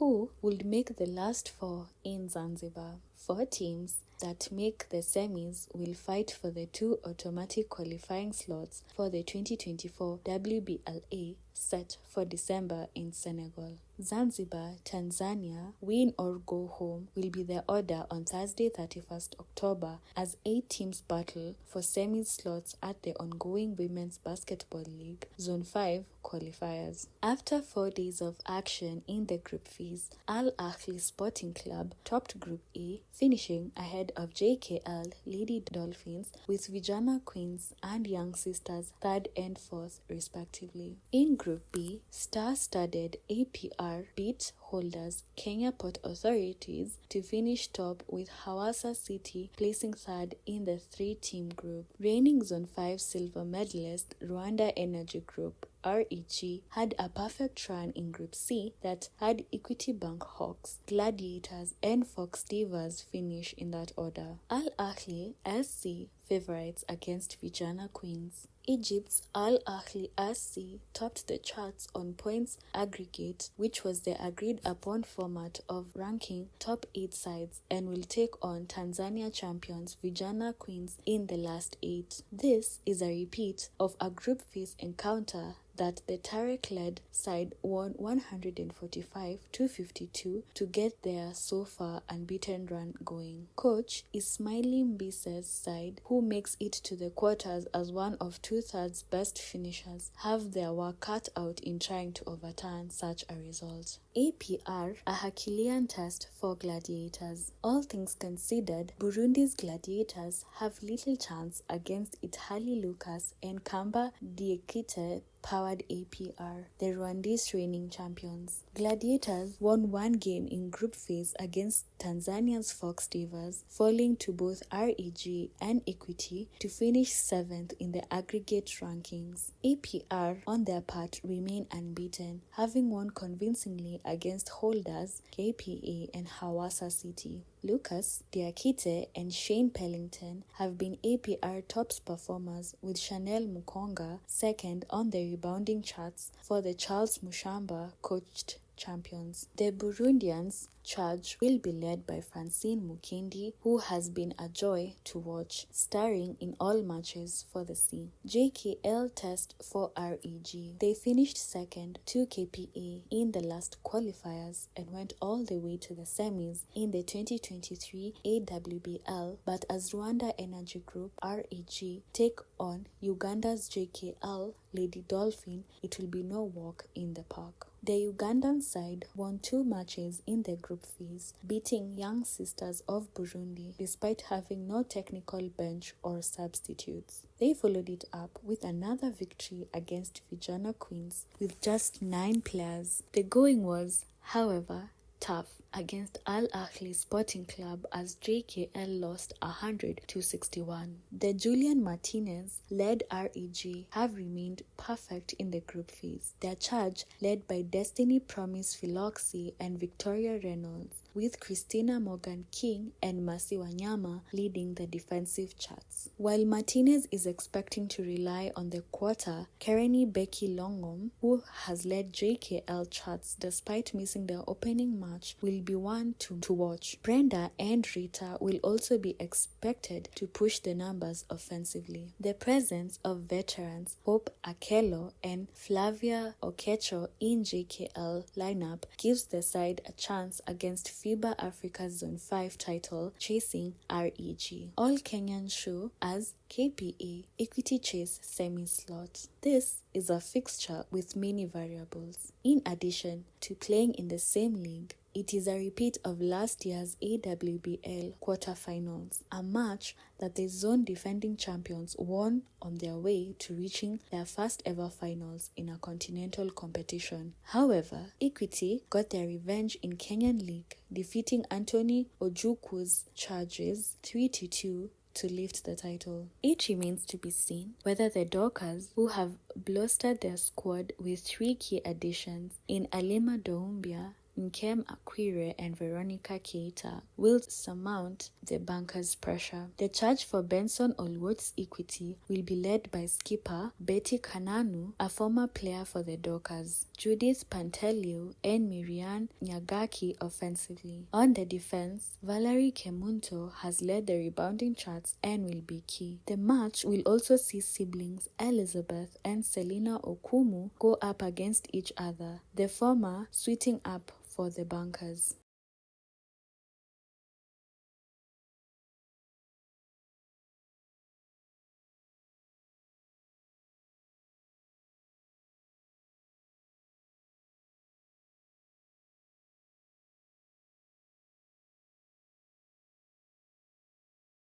who would make the last four in Zanzibar. 4 teams that make the semis will fight for the 2 automatic qualifying slots for the 2024 WBLA set for December in Senegal. Zanzibar, Tanzania, win or go home will be the order on Thursday 31st October as 8 teams battle for semis slots at the ongoing Women's Basketball League Zone 5 qualifiers. After 4 days of action in the group phase, Al Ahly Sporting Club topped Group A, finishing ahead of JKL Lady Dolphins with Vijana Queens and Young Sisters 3rd and 4th respectively. In Group B, star-studded APR beat holders Kenya Port Authorities to finish top with Hawassa City placing 3rd in the 3-team group. Reigning Zone 5 silver medalist Rwanda Energy Group REG had a perfect run in Group C that had Equity Bank Hawks, Gladiators and Fox Divas finish in that order. Al Ahly SC favorites against Vijana Queens. Egypt's Al Ahly SC topped the charts on points aggregate, which was the agreed upon format of ranking top 8 sides, and will take on Tanzania champions Vijana Queens in the last 8. This is a repeat of a group phase encounter that the Tarek-led side won 145-52 to get their so far unbeaten run going. Coach Ismaili Mbise's side, who makes it to the quarters as one of 2/3 best finishers, have their work cut out in trying to overturn such a result. APR, a Herculean test for Gladiators. All things considered, Burundi's Gladiators have little chance against Italy Lucas and Kamba Diekite powered APR, the Rwandese reigning champions. Gladiators won 1 game in group phase against Tanzania's Fox Divas, falling to both REG and Equity to finish 7th in the aggregate rankings. APR, on their part, remain unbeaten, having won convincingly against holders KPA and Hawassa City. Lucas, Diakite, and Shane Pellington have been APR tops performers, with Chanel Mukonga second on the rebounding charts for the Charles Mushamba coached champions. The Burundians' charge will be led by Francine Mukindi, who has been a joy to watch, starring in all matches for the C. JKL test for REG. They finished second to KPA in the last qualifiers and went all the way to the semis in the 2023 AWBL, but as Rwanda Energy Group REG take on Uganda's JKL Lady Dolphin, it will be no walk in the park. The Ugandan side won 2 matches in the group phase, beating Young Sisters of Burundi despite having no technical bench or substitutes. They followed it up with another victory against Vijana Queens with just 9 players. The going was, however, tough against Al Ahly Sporting Club as JKL lost 100-61. The Julian Martinez-led REG have remained perfect in the group phase. Their charge led by Destiny Promise Philoxy and Victoria Reynolds, with Christina Morgan King and Mercy Wanyama leading the defensive charts. While Martinez is expecting to rely on the quarter, Kereni Becky Longom, who has led JKL charts despite missing the opening match, will be one to watch. Brenda and Rita will also be expected to push the numbers offensively. The presence of veterans Hope Akello and Flavia Okecho in JKL lineup gives the side a chance against FIBA Africa's Zone 5 title chasing REG. All Kenyan show as KPA Equity Chase semi-slot. This is a fixture with many variables. In addition to playing in the same league, it is a repeat of last year's AWBL quarterfinals, a match that the zone defending champions won on their way to reaching their first ever finals in a continental competition. However, Equity got their revenge in Kenyan League, defeating Anthony Ojukwu's Charges 3-2 to lift the title. It remains to be seen whether the Dockers, who have bolstered their squad with 3 key additions in Alima Doumbia Nkem Akwire and Veronica Keita will surmount the bankers' pressure. The charge for Benson Olwot's equity will be led by skipper Betty Kananu, a former player for the Dockers, Judith Pantelio, and Miriam Nyagaki offensively. On the defense, Valerie Kemunto has led the rebounding charts and will be key. The match will also see siblings Elizabeth and Selina Okumu go up against each other, the former suiting up for the bankers.